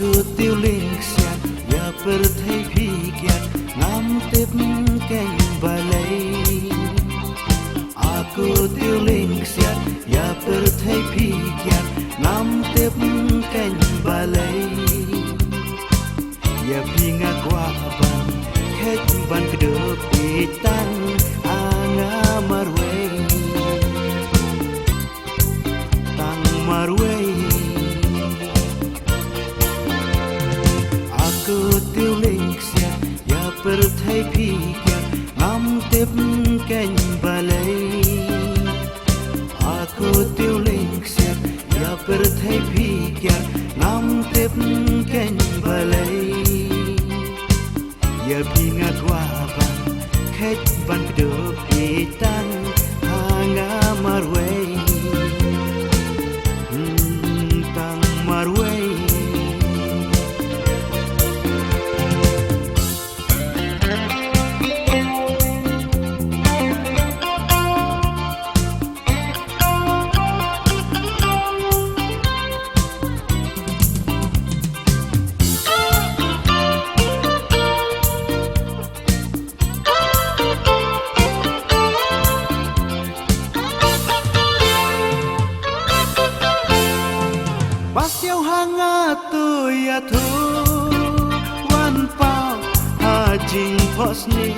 Aku tiuling siat ya perthai phikiat ngam tip keng balai. Aku tiuling siat ya perthai phikiat ngam tip keng balai. Ya pinga kwa ban khet ban kedep itan anga marway tang marway. Aku tiuling siat ya perthai phikiat ngam tip keng balai. Aku tiuling siat ya perthai phikiat ngam tip keng balai. Ya pinga kwa ban khet ban kedep itan anga marway tang marway. Pasiau hanga tu ya thu wan pao ha jing phos ni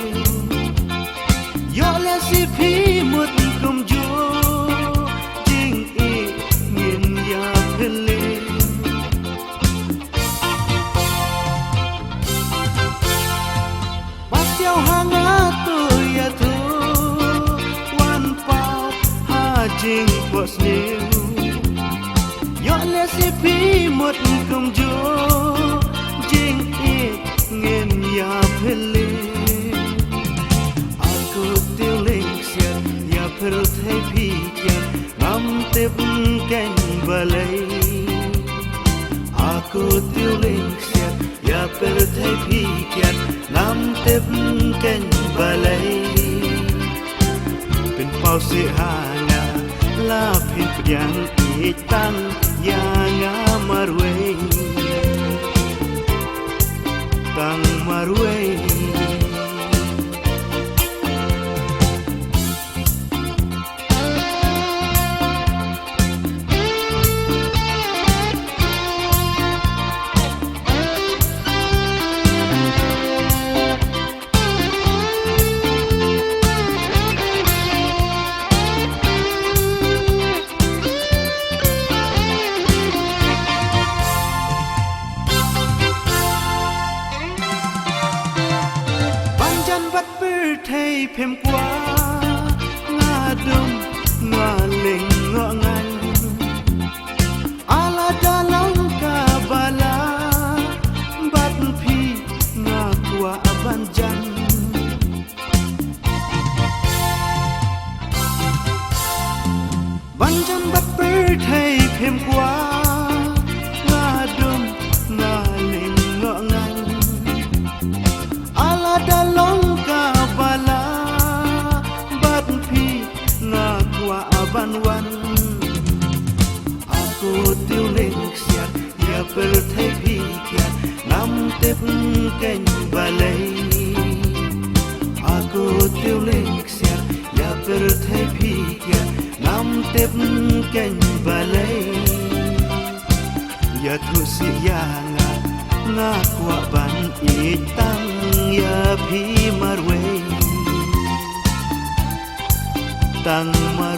yo le si phi mut kum ju jing i ngin ya phele. Pasiau hanga tu ya thu wan pao ha jing phos ni yo le si phi một công ju jing i ngem ya phele. Aku tiuling siat ya perthai phikiat ngam tip keng balai. Aku tiuling siat ya perthai phikiat ngam tip keng balai. Pen pau si hanga la phin yang itang ya nga marway tang marway. Bắt bır thay phèm quá ngã đông ngã lệnh ngọ ngành ala da long ka bala bắt phi ngã qua ban jan. Ban jan bắt bır thay phèm quá ngã đông ngã lệnh ngọ ngành ala da long bala bat phi nga kwa ban wan. Aku tiuling siat ya perthai phikiat ngam tip keng balai. Aku tiuling siat ya perthai phikiat ngam tip keng balai. Ya thu si ya nga kwa ban itang ya phi marway tang mar